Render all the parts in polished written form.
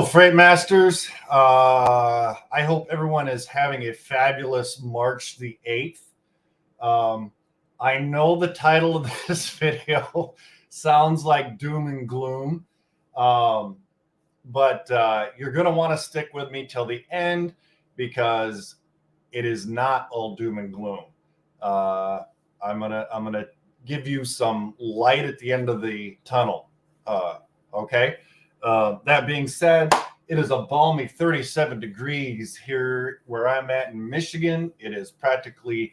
Freight Masters. I hope everyone is having a fabulous March the 8th. I know the title of this video sounds like doom and gloom, but you're going to want to stick with me till the end because it is not all doom and gloom. I'm gonna give you some light at the end of the tunnel. Okay. That being said, it is a balmy 37 degrees here where I'm at in Michigan. It is practically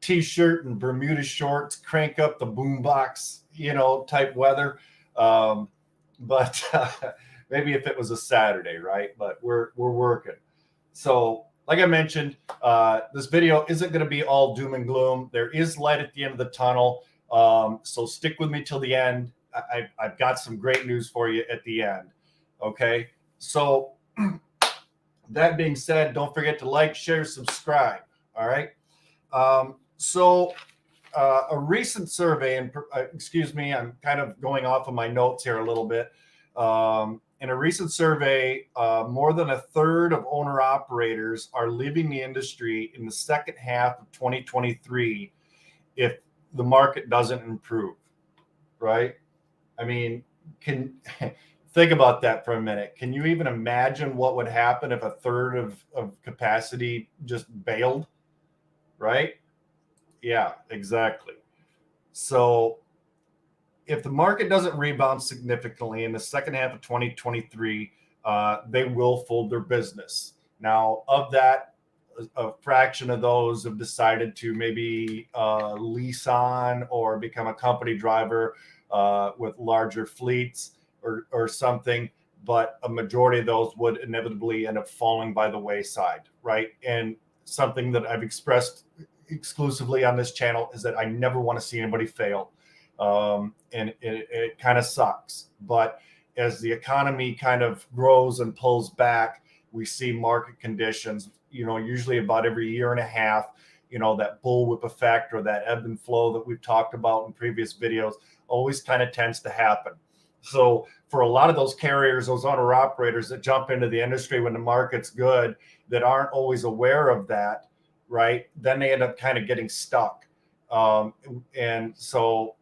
t-shirt and Bermuda shorts, crank up the boombox, type weather. But maybe if it was a Saturday, right? But we're working. So like I mentioned, this video isn't going to be all doom and gloom. There is light at the end of the tunnel. So stick with me till the end. I've got some great news for you at the end. Okay. So that being said, don't forget to like, share, subscribe. All right. A recent survey, and excuse me, I'm kind of going off of my notes here a little bit. In a recent survey, more than a third of owner-operators are leaving the industry in the second half of 2023 if the market doesn't improve, right? I mean, think about that for a minute. Can you even imagine what would happen if a third of capacity just bailed, right? Yeah, exactly. So if the market doesn't rebound significantly in the second half of 2023, they will fold their business. Now, of that, a fraction of those have decided to maybe lease on or become a company driver with larger fleets or something. But a majority of those would inevitably end up falling by the wayside, right? And something that I've expressed exclusively on this channel is that I never want to see anybody fail. And it kind of sucks. But as the economy kind of grows and pulls back, we see market conditions, usually about every year and a half, that bullwhip effect or that ebb and flow that we've talked about in previous videos always kind of tends to happen. So for a lot of those carriers, those owner operators that jump into the industry when the market's good, that aren't always aware of that, right? Then they end up kind of getting stuck. And so,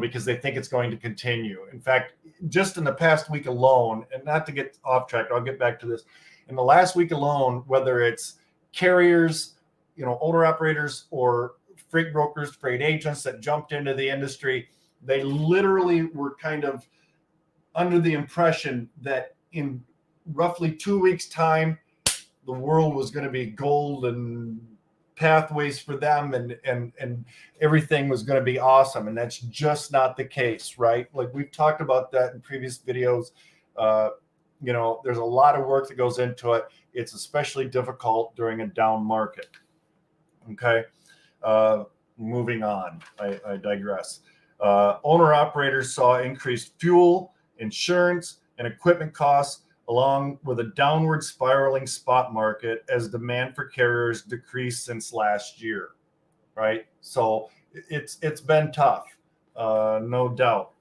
because they think it's going to continue. In fact, just in the past week alone, and not to get off track, I'll get back to this. In the last week alone, whether it's carriers, owner operators or freight brokers, freight agents that jumped into the industry, they literally were kind of under the impression that in roughly 2 weeks' time, the world was going to be gold and pathways for them and everything was going to be awesome. And that's just not the case, right? Like we've talked about that in previous videos. There's a lot of work that goes into it. It's especially difficult during a down market. Okay. Moving on. I digress. Owner operators saw increased fuel, insurance, and equipment costs, along with a downward spiraling spot market as demand for carriers decreased since last year, right? So it's been tough, no doubt.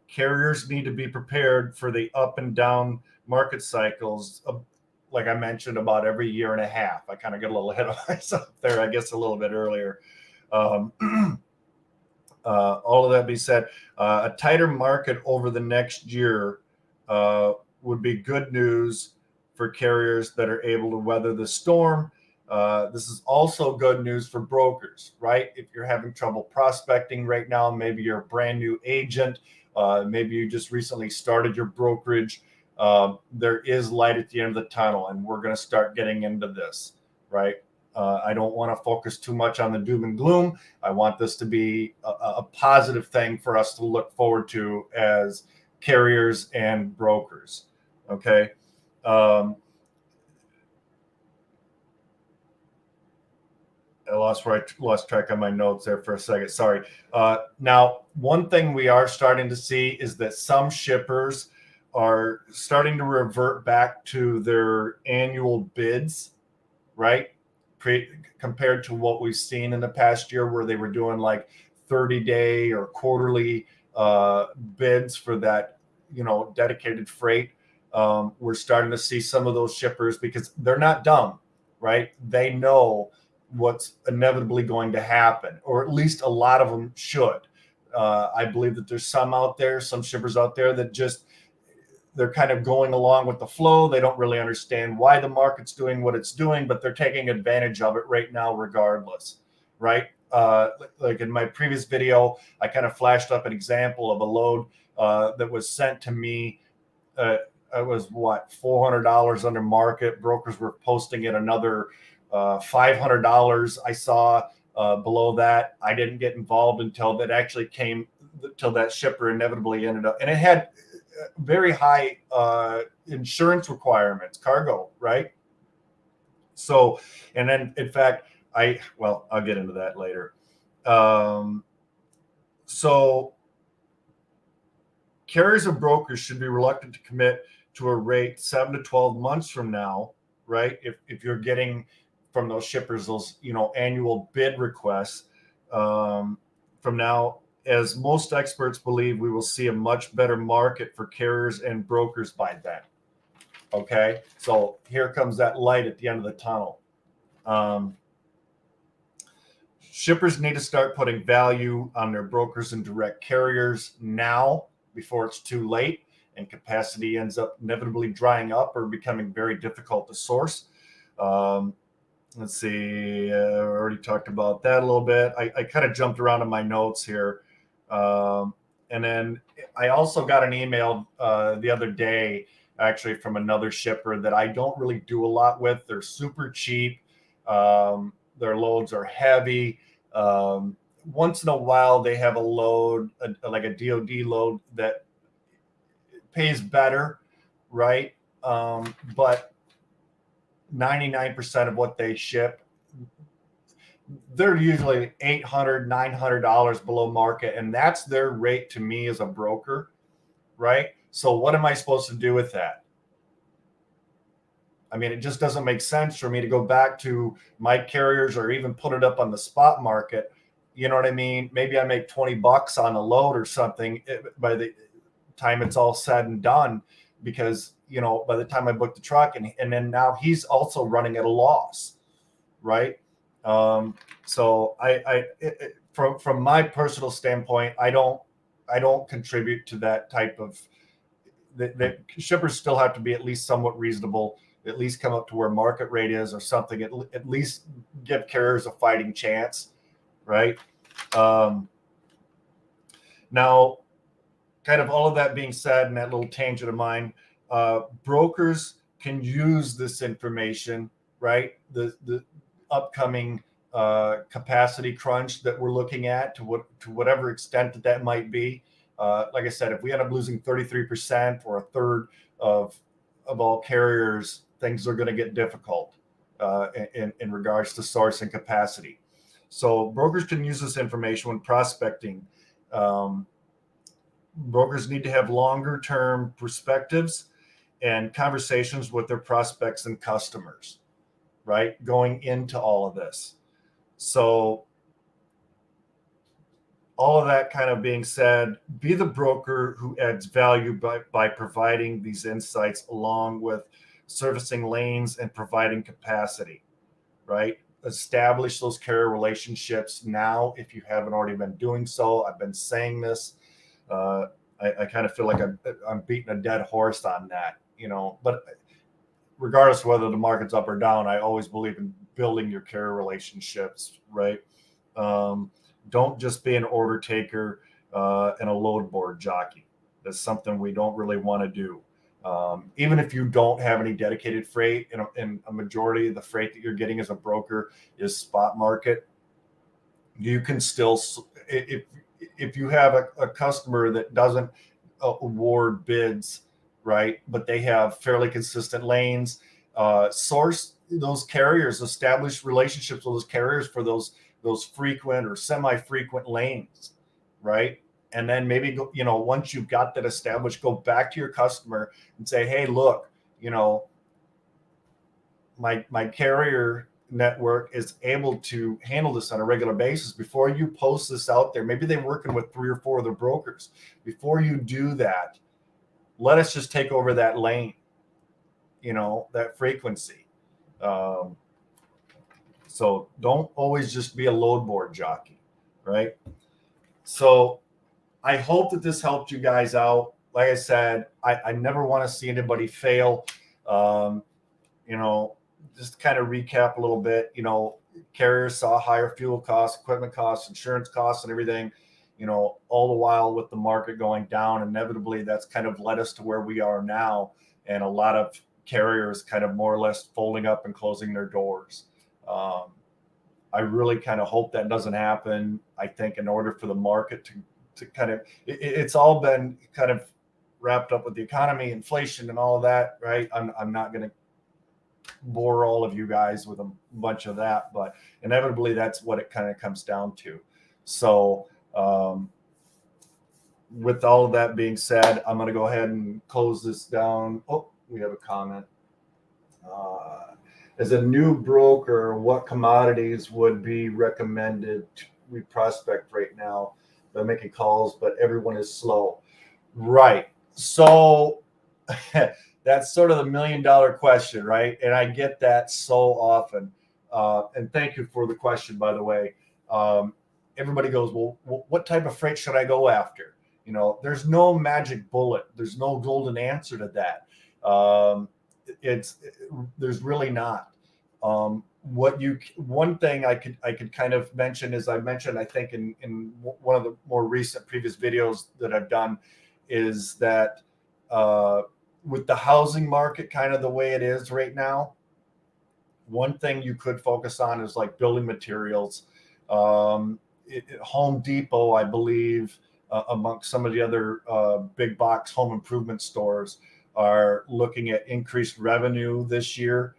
Carriers need to be prepared for the up and down market cycles, like I mentioned, about every year and a half. I kind of get a little ahead of myself there, I guess, a little bit earlier. All of that being said, a tighter market over the next year would be good news for carriers that are able to weather the storm. This is also good news for brokers, right? If you're having trouble prospecting right now, maybe you're a brand new agent, maybe you just recently started your brokerage, there is light at the end of the tunnel, and we're going to start getting into this, right? I don't want to focus too much on the doom and gloom. I want this to be a positive thing for us to look forward to as carriers and brokers. Okay. I lost track of my notes there for a second. Sorry. Now, one thing we are starting to see is that some shippers are starting to revert back to their annual bids, right? Compared to what we've seen in the past year, where they were doing like 30-day or quarterly bids for that dedicated freight. We're starting to see some of those shippers, because they're not dumb, right? They know what's inevitably going to happen, or at least a lot of them should. I believe that there's some shippers out there that they're kind of going along with the flow. They don't really understand why the market's doing what it's doing, but they're taking advantage of it right now regardless, right? Like in my previous video, I kind of flashed up an example of a load that was sent to me. It was $400 under market. Brokers were posting it another $500. I saw below that. I didn't get involved until that shipper inevitably ended up, and it had very high insurance requirements, cargo, right? So, and then in fact, I'll get into that later. So carriers and brokers should be reluctant to commit to a rate 7 to 12 months from now, right? If you're getting from those shippers those annual bid requests from now, as most experts believe we will see a much better market for carriers and brokers by then. Okay, so here comes that light at the end of the tunnel. Shippers need to start putting value on their brokers and direct carriers now, before it's too late and capacity ends up inevitably drying up or becoming very difficult to source. Let's see, I already talked about that a little bit. I kind of jumped around in my notes here. And then I also got an email the other day, actually, from another shipper that I don't really do a lot with. They're super cheap. Their loads are heavy. Once in a while, they have a load, like a DOD load, that pays better, right? But 99% of what they ship, they're usually $800, $900 below market, and that's their rate to me as a broker, right? So what am I supposed to do with that? I mean, it just doesn't make sense for me to go back to my carriers or even put it up on the spot market. You know what I mean? Maybe I make $20 on a load or something by the time it's all said and done, because, by the time I book the truck, and then now he's also running at a loss, right? So from my personal standpoint, I don't contribute to that type of, the shippers still have to be at least somewhat reasonable, at least come up to where market rate is or something, at least give carriers a fighting chance, right? Now, kind of all of that being said, and that little tangent of mine, brokers can use this information, right? The upcoming capacity crunch that we're looking at, to whatever extent that might be. Like I said, if we end up losing 33% or a third of all carriers, things are going to get difficult in regards to sourcing capacity. So brokers can use this information when prospecting. Brokers need to have longer term perspectives and conversations with their prospects and customers, right? Going into all of this. So all of that kind of being said, be the broker who adds value by providing these insights, along with servicing lanes and providing capacity, right? Establish those carrier relationships now if you haven't already been doing so. I've been saying this. I kind of feel like I'm beating a dead horse on that, but regardless of whether the market's up or down, I always believe in building your carrier relationships, right? Don't just be an order taker and a load board jockey. That's something we don't really want to do. Even if you don't have any dedicated freight, and a majority of the freight that you're getting as a broker is spot market, you can still, if you have a customer that doesn't award bids, right, but they have fairly consistent lanes, source those carriers, establish relationships with those carriers for those frequent or semi-frequent lanes, right? And then maybe once you've got that established, go back to your customer and say, hey, look, my carrier network is able to handle this on a regular basis. Before you post this out there, maybe they're working with 3 or 4 other brokers. Before you do that, let us just take over that lane, that frequency. So don't always just be a load board jockey, right? So I hope that this helped you guys out. Like I said, I never want to see anybody fail. Just kind of recap a little bit, carriers saw higher fuel costs, equipment costs, insurance costs, and everything, all the while with the market going down. Inevitably, that's kind of led us to where we are now. And a lot of carriers kind of more or less folding up and closing their doors. I really kind of hope that doesn't happen. I think in order for the market to kind of, it's all been kind of wrapped up with the economy, inflation, and all of that, right? I'm not going to bore all of you guys with a bunch of that, but inevitably that's what it kind of comes down to. So with all of that being said, I'm going to go ahead and close this down. Oh, we have a comment. As a new broker, what commodities would be recommended we prospect right now? They're making calls, but everyone is slow. Right. So that's sort of the $1 million question, right? And I get that so often. And thank you for the question, by the way. Everybody goes, well, what type of freight should I go after? There's no magic bullet. There's no golden answer to that. There's really not. One thing I could kind of mention is, I mentioned, I think in one of the more recent previous videos that I've done, is that with the housing market kind of the way it is right now, one thing you could focus on is like building materials. Home Depot, I believe, amongst some of the other big box home improvement stores, are looking at increased revenue this year,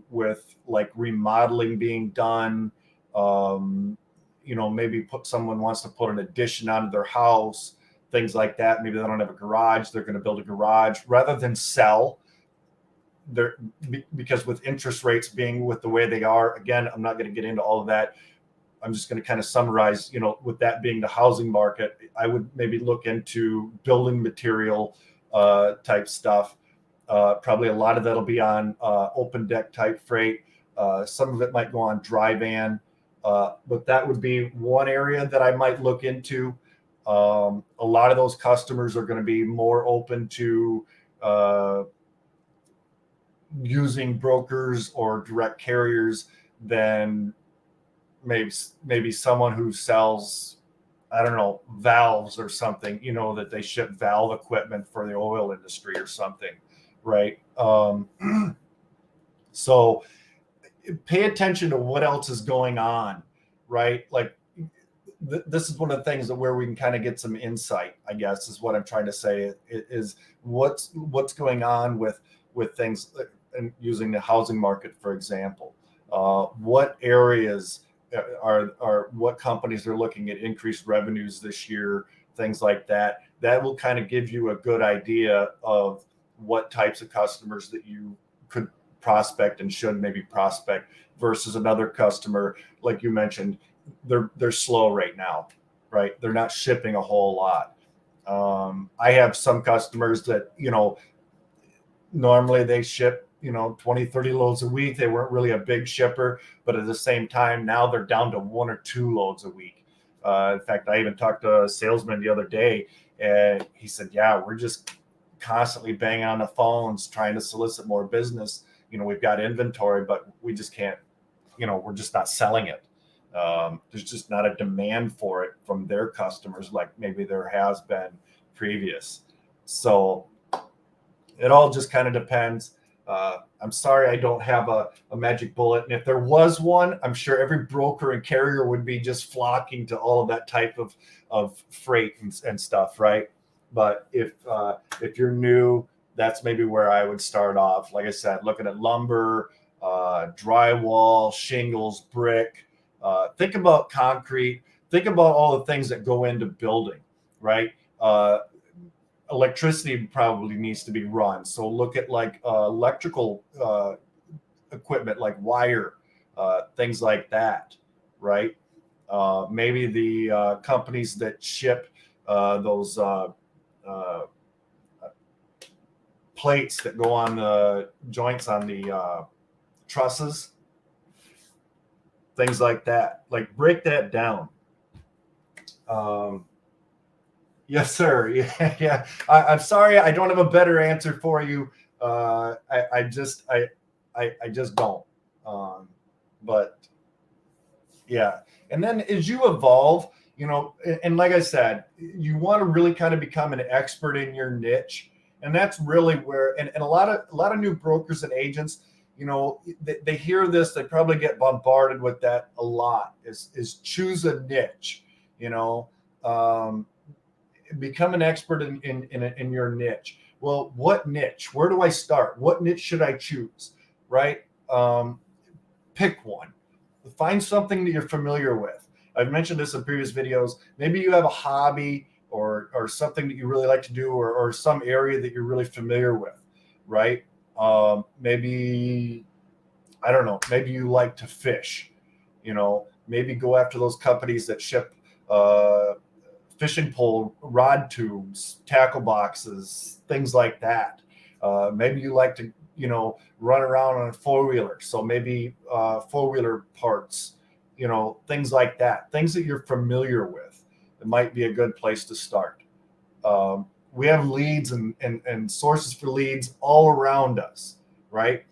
with like remodeling being done. Maybe someone wants to put an addition onto their house, things like that. Maybe they don't have a garage. They're going to build a garage rather than sell. Because with interest rates being with the way they are, again, I'm not going to get into all of that. I'm just going to kind of summarize, with that being the housing market, I would maybe look into building material type stuff. Probably a lot of that'll be on open deck type freight. Some of it might go on dry van, but that would be one area that I might look into. A lot of those customers are going to be more open to using brokers or direct carriers than maybe someone who sells, I don't know, valves or something, that they ship valve equipment for the oil industry or something, right? So pay attention to what else is going on, right? Like this is one of the things that where we can kind of get some insight, I guess, is what I'm trying to say, is what's going on with things, and using the housing market, for example. What areas are what companies are looking at increased revenues this year, things like that. That will kind of give you a good idea of what types of customers that you could prospect and should maybe prospect, versus another customer, like you mentioned, they're slow right now, right? They're not shipping a whole lot. I have some customers that, normally they ship 20, 30 loads a week. They weren't really a big shipper, but at the same time, now they're down to 1 or 2 loads a week. In fact, I even talked to a salesman the other day, and he said, yeah, we're just constantly banging on the phones trying to solicit more business. We've got inventory, but we just can't, we're just not selling it. There's just not a demand for it from their customers like maybe there has been previous. So it all just kind of depends. I'm sorry I don't have a magic bullet. And if there was one, I'm sure every broker and carrier would be just flocking to all of that type of freight and stuff, right? But if you're new, that's maybe where I would start off. Like I said, looking at lumber, drywall, shingles, brick. Think about concrete. Think about all the things that go into building, right? Electricity probably needs to be run. So look at like electrical equipment, like wire, things like that, right? Maybe the companies that ship those plates that go on the joints on the trusses, things like that. Like break that down. Yes, sir. Yeah. I'm sorry, I don't have a better answer for you. I just don't. But yeah. And then as you evolve, and like I said, you want to really kind of become an expert in your niche. And that's really where, and a lot of new brokers and agents, they hear this, they probably get bombarded with that a lot, is choose a niche, become an expert in your niche. Well, what niche? Where do I start? What niche should I choose? Right? Pick one. Find something that you're familiar with. I've mentioned this in previous videos. Maybe you have a hobby or something that you really like to do, or some area that you're really familiar with, right? Maybe, I don't know, maybe you like to fish, maybe go after those companies that ship fishing pole, rod tubes, tackle boxes, things like that. Maybe you like to, run around on a four-wheeler. So maybe four-wheeler parts, things like that, things that you're familiar with. It might be a good place to start. We have leads and sources for leads all around us, right?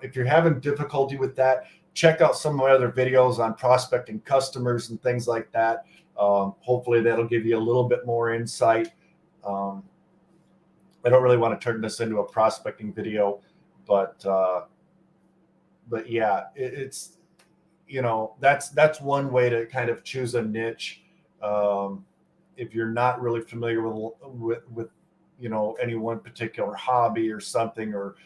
If you're having difficulty with that, check out some of my other videos on prospecting customers and things like that. Hopefully that'll give you a little bit more insight. I don't really want to turn this into a prospecting video, but yeah, it's, that's one way to kind of choose a niche. If you're not really familiar with any one particular hobby or something, or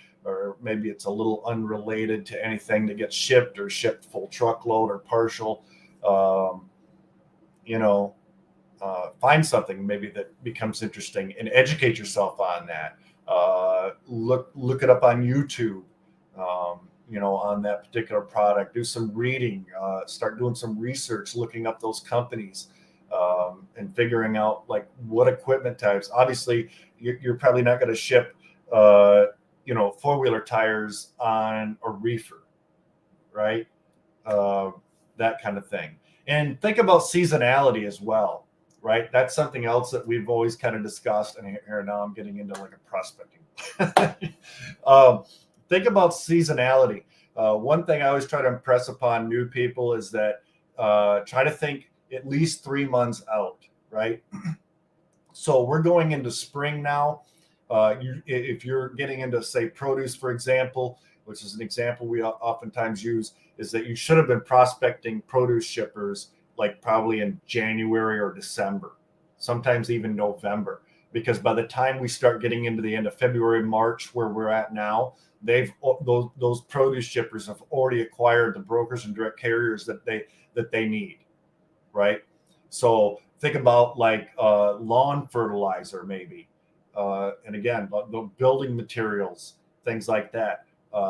maybe it's a little unrelated to anything that gets shipped or shipped full truckload or partial, find something maybe that becomes interesting and educate yourself on that. Look it up on YouTube, on that particular product. Do some reading, start doing some research, looking up those companies, and figuring out like what equipment types. Obviously, you're probably not going to ship, four-wheeler tires on a reefer, right? That kind of thing. And think about seasonality as well, right? That's something else that we've always kind of discussed. And here now I'm getting into like a prospecting. Think about seasonality. One thing I always try to impress upon new people is that try to think at least 3 months out, right? So we're going into spring now. If you're getting into, say, produce, for example, which is an example we oftentimes use, is that you should have been prospecting produce shippers like probably in January or December, sometimes even November, because by the time we start getting into the end of February, March, where we're at now, those produce shippers have already acquired the brokers and direct carriers that they need, right? So think about like lawn fertilizer, maybe, and again, the building materials, things like that.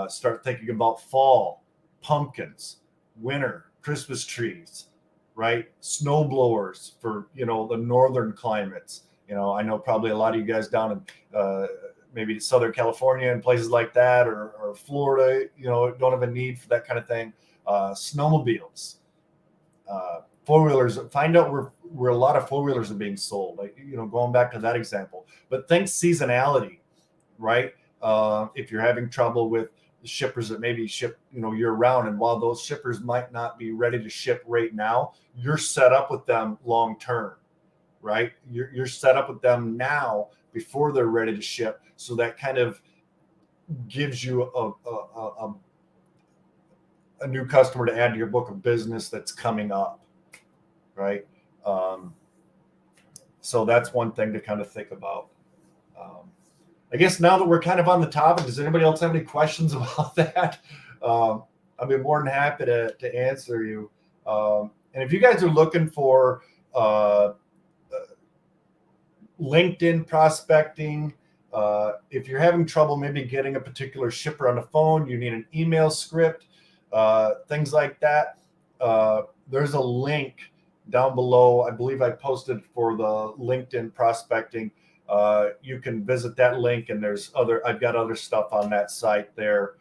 Start thinking about fall, pumpkins, winter, Christmas trees, right? Snow blowers for, the northern climates. I know probably a lot of you guys down in maybe Southern California and places like that, or Florida, don't have a need for that kind of thing. Snowmobiles, four-wheelers. Find out where a lot of four-wheelers are being sold, like, going back to that example. But think seasonality, right? If you're having trouble with shippers that maybe ship, year round, and while those shippers might not be ready to ship right now, you're set up with them long term, right? You're set up with them now before they're ready to ship. So that kind of gives you a new customer to add to your book of business that's coming up, right? So that's one thing to kind of think about. I guess now that we're kind of on the topic, does anybody else have any questions about that? I'd be more than happy to answer you. And if you guys are looking for LinkedIn prospecting, if you're having trouble maybe getting a particular shipper on the phone, you need an email script, things like that, there's a link down below. I believe I posted for the LinkedIn prospecting. you can visit that link, and I've got other stuff on that site there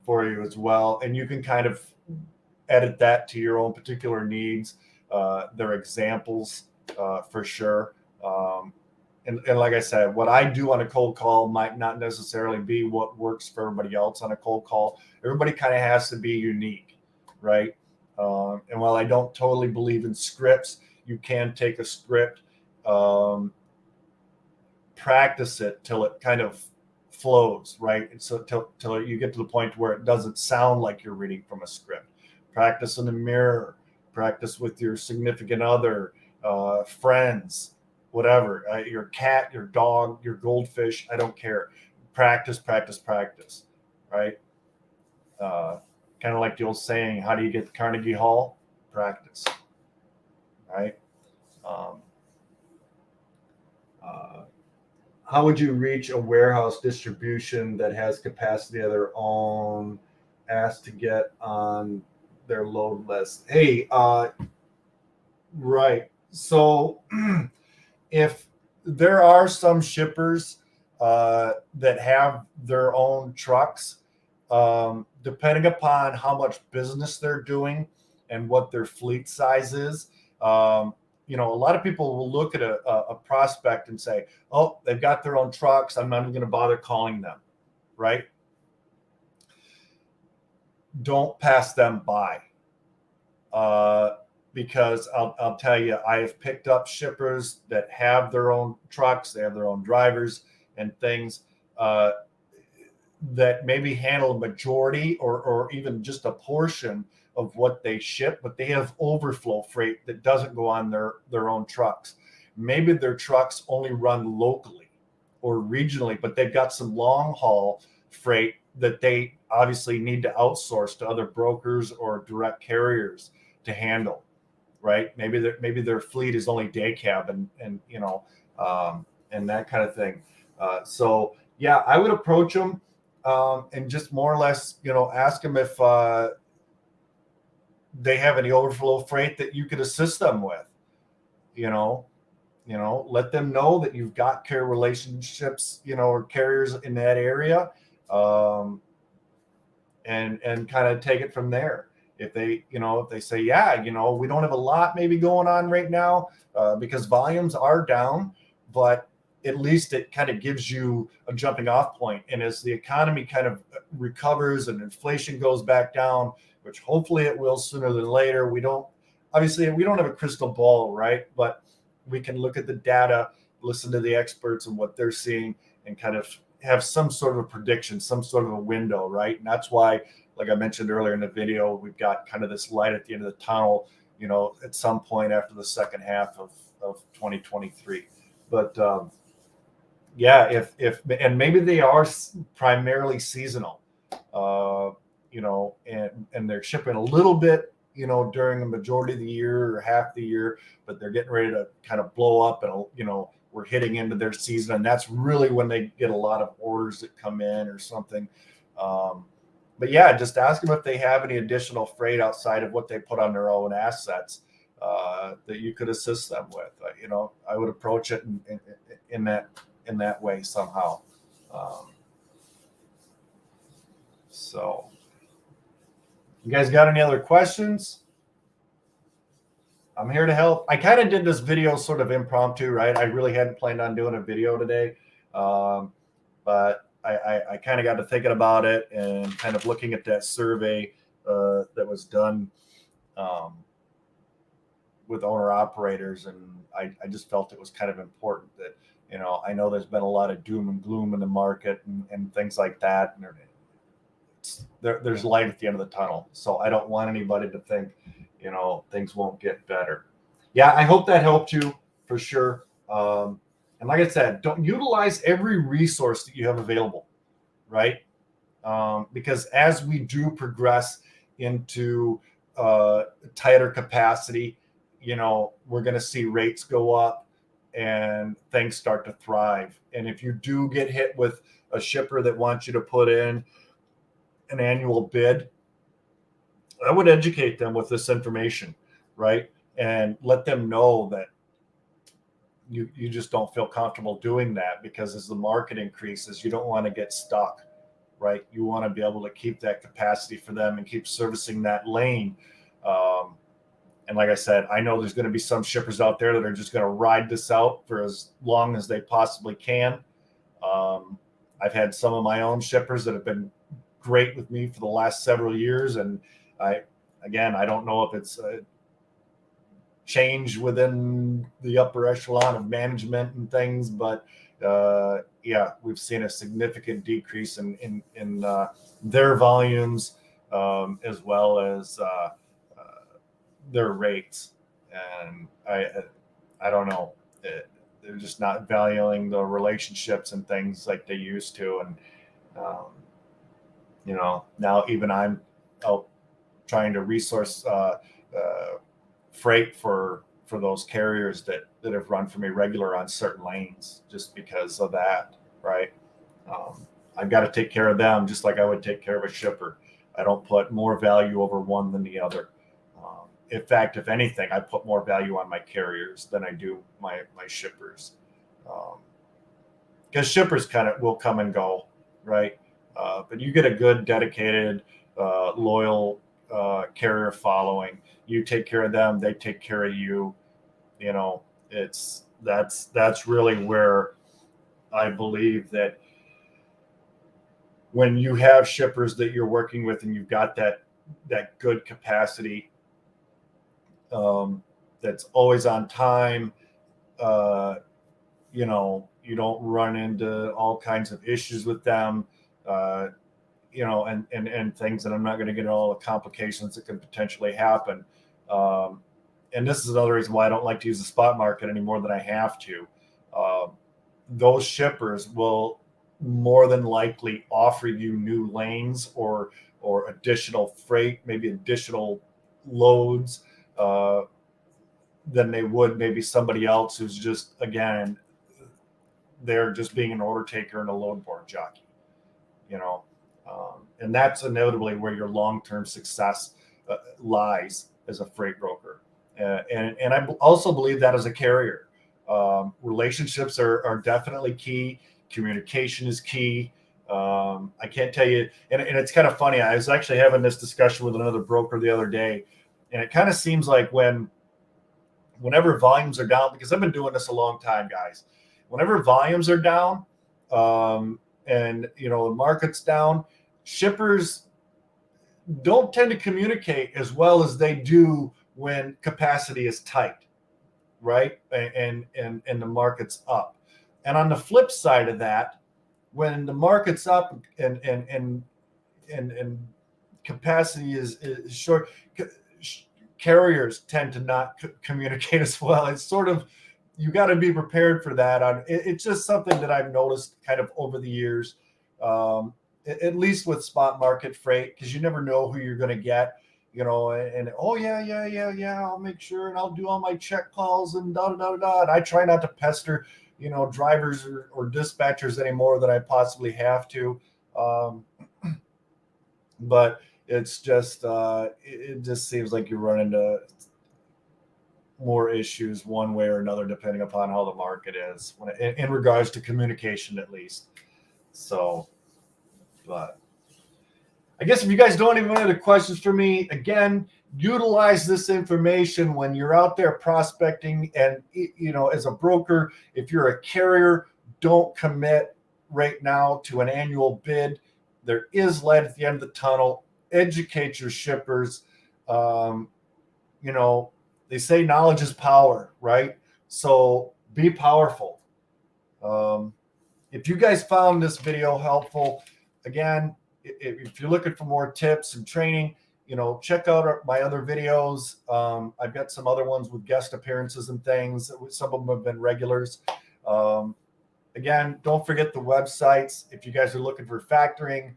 for you as well. And you can kind of edit that to your own particular needs. They're examples for sure. And like I said, what I do on a cold call might not necessarily be what works for everybody else on a cold call. Everybody kind of has to be unique, right? And while I don't totally believe in scripts, you can take a script, practice it till it kind of flows, right? And so till you get to the point where it doesn't sound like you're reading from a script. Practice in the mirror, practice with your significant other, friends, whatever, your cat, your dog, your goldfish, I don't care. Practice, practice, practice, right? Kind of like the old saying, how do you get to Carnegie Hall? Practice, right? How would you reach a warehouse distribution that has capacity of their own, asked to get on their load list? Hey, right. So if there are some shippers that have their own trucks, depending upon how much business they're doing and what their fleet size is, a lot of people will look at a prospect and say, oh, they've got their own trucks, I'm not even going to bother calling them, right? Don't pass them by. Because I'll tell you, I have picked up shippers that have their own trucks, they have their own drivers and things that maybe handle a majority or even just a portion of what they ship, but they have overflow freight that doesn't go on their own trucks. Maybe their trucks only run locally or regionally, but they've got some long haul freight that they obviously need to outsource to other brokers or direct carriers to handle, right? Maybe their fleet is only day cab and that kind of thing. So yeah, I would approach them and just more or less, ask them if they have any overflow freight that you could assist them with. Let them know that you've got carrier relationships, or carriers in that area, and kind of take it from there. If they say, yeah, we don't have a lot maybe going on right now because volumes are down, but at least it kind of gives you a jumping off point. And as the economy kind of recovers and inflation goes back down, which hopefully it will sooner than later, we don't have a crystal ball, right? But we can look at the data, listen to the experts and what they're seeing, and kind of have some sort of a prediction, some sort of a window, right? And that's why, like I mentioned earlier in the video, we've got kind of this light at the end of the tunnel, at some point after the second half of 2023. But yeah, if and maybe they are primarily seasonal, and they're shipping a little bit, during a majority of the year or half the year, but they're getting ready to kind of blow up and, we're hitting into their season. And that's really when they get a lot of orders that come in or something. But yeah, just ask them if they have any additional freight outside of what they put on their own assets that you could assist them with. I would approach it in that way somehow. So you guys got any other questions? I'm here to help. I kind of did this video sort of impromptu, right? I really hadn't planned on doing a video today. But I kind of got to thinking about it and kind of looking at that survey that was done with owner operators. And I just felt it was kind of important that, I know there's been a lot of doom and gloom in the market and things like that. And there's light at the end of the tunnel. So I don't want anybody to think, things won't get better. Yeah, I hope that helped you for sure. And like I said, don't utilize every resource that you have available, right? Because as we do progress into tighter capacity, we're going to see rates go up and things start to thrive. And if you do get hit with a shipper that wants you to put in an annual bid, I would educate them with this information, right? And let them know that you just don't feel comfortable doing that, because as the market increases, you don't want to get stuck, right? You want to be able to keep that capacity for them and keep servicing that lane. And like I said, I know there's going to be some shippers out there that are just going to ride this out for as long as they possibly can. I've had some of my own shippers that have been great with me for the last several years. And I don't know if it's a change within the upper echelon of management and things, but yeah, we've seen a significant decrease in their volumes, as well as their rates. And I don't know, they're just not valuing the relationships and things like they used to. And now even I'm out trying to resource freight for those carriers that have run for me regular on certain lanes, just because of that, right? I've got to take care of them just like I would take care of a shipper. I don't put more value over one than the other. In fact, if anything, I put more value on my carriers than I do my shippers, because shippers kind of will come and go, right? But you get a good, dedicated, loyal carrier following. You take care of them, they take care of you. That's really where I believe that when you have shippers that you're working with and you've got that good capacity, that's always on time, you don't run into all kinds of issues with them, and things, and I'm not going to get into all the complications that can potentially happen. And this is another reason why I don't like to use the spot market any more than I have to. Those shippers will more than likely offer you new lanes or additional freight, maybe additional loads, than they would maybe somebody else who's just, again, they're just being an order taker and a load board jockey, and that's inevitably where your long-term success lies as a freight broker. And I also believe that as a carrier, relationships are definitely key. Communication is key. I can't tell you, and it's kind of funny. I was actually having this discussion with another broker the other day, and it kind of seems like whenever volumes are down, because I've been doing this a long time, guys, whenever volumes are down, and the market's down, shippers don't tend to communicate as well as they do when capacity is tight, right? And the market's up. And on the flip side of that, when the market's up and capacity is short, carriers tend to not communicate as well. It's sort of, you got to be prepared for that. It's just something that I've noticed kind of over the years, at least with spot market freight, because you never know who you're going to get, and oh yeah, I'll make sure, and I'll do all my check calls and da da da da. And I try not to pester, drivers or dispatchers any more than I possibly have to. But it's just, it just seems like you run into more issues one way or another, depending upon how the market is, in regards to communication, at least. So, but I guess if you guys don't even have any questions for me, again, utilize this information when you're out there prospecting. And, as a broker, if you're a carrier, don't commit right now to an annual bid. There is light at the end of the tunnel. Educate your shippers. They say knowledge is power, right? So be powerful. If you guys found this video helpful, again, if you're looking for more tips and training, check out my other videos. I've got some other ones with guest appearances and things. Some of them have been regulars. Again, don't forget the websites. If you guys are looking for factoring,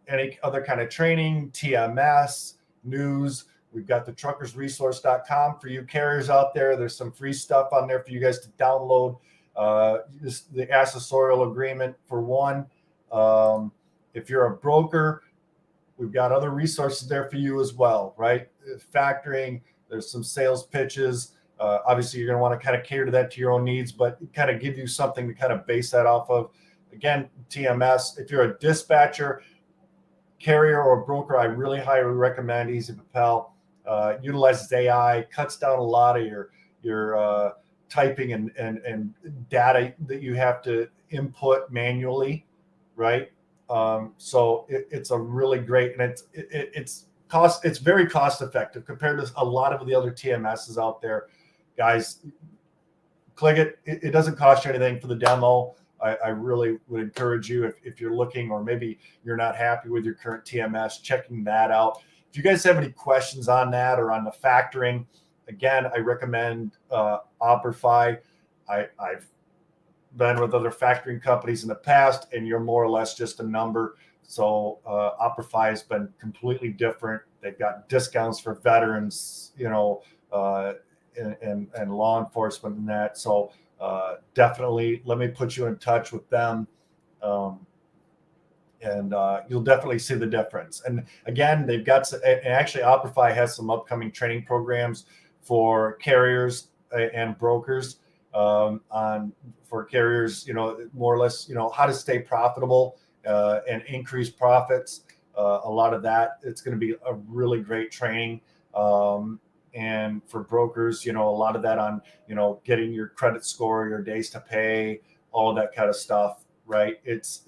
any other kind of training, TMS, news, we've got the truckersresource.com for you carriers out there. There's some free stuff on there for you guys to download. The accessorial agreement for one. If you're a broker, we've got other resources there for you as well, right? Factoring, there's some sales pitches. Obviously, you're going to want to kind of cater to that to your own needs, but kind of give you something to kind of base that off of. Again, TMS, if you're a dispatcher, carrier, or broker, I really highly recommend Easy Propel. Utilizes AI, cuts down a lot of your typing and data that you have to input manually, right? So it's a really great, and it's very cost effective compared to a lot of the other TMSs out there. Guys, click it. It doesn't cost you anything for the demo. I really would encourage you, if you're looking, or maybe you're not happy with your current TMS, checking that out. If you guys have any questions on that or on the factoring, again, I recommend Operify. I've been with other factoring companies in the past, and you're more or less just a number. So Operify has been completely different. They've got discounts for veterans, you know, and law enforcement and that. So definitely let me put you in touch with them. And you'll definitely see the difference. And again, they've got, and actually Operify has some upcoming training programs for carriers and brokers for carriers, you know, more or less, you know, how to stay profitable and increase profits. A lot of that, it's going to be a really great training. And for brokers, you know, a lot of that on, you know, getting your credit score, your days to pay, all of that kind of stuff, right? It's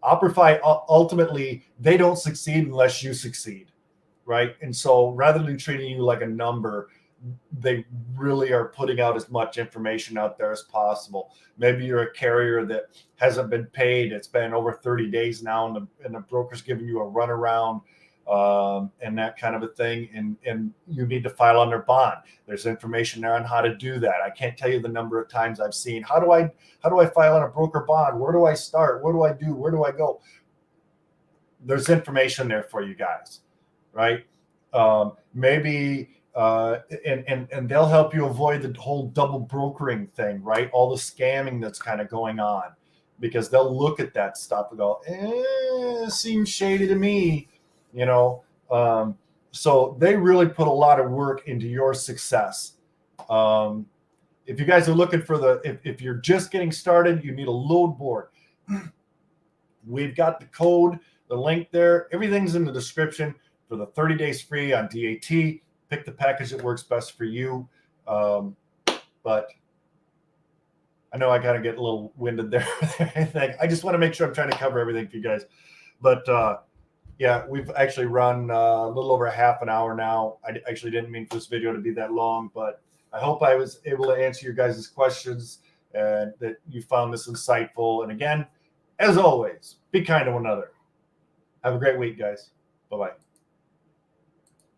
Operify, ultimately, they don't succeed unless you succeed, right? And so rather than treating you like a number, they really are putting out as much information out there as possible. Maybe you're a carrier that hasn't been paid. It's been over 30 days now, and the broker's giving you a runaround and that kind of a thing. And you need to file on their bond. There's information there on how to do that. I can't tell you the number of times I've seen, how do I file on a broker bond? Where do I start? What do I do? Where do I go? There's information there for you guys, right? Maybe and they'll help you avoid the whole double brokering thing, right? All the scamming that's kind of going on, because they'll look at that stuff and go, seems shady to me, you know. So they really put a lot of work into your success. If you guys are looking for if you're just getting started, you need a load board. We've got the code, the link there. Everything's in the description for the 30 days free on DAT. Pick the package that works best for you. But I know I kind of get a little winded there. I just want to make sure I'm trying to cover everything for you guys. But yeah, we've actually run a little over half an hour now. I actually didn't mean for this video to be that long, but I hope I was able to answer your guys' questions and that you found this insightful. And again, as always, be kind to one another. Have a great week, guys. Bye-bye.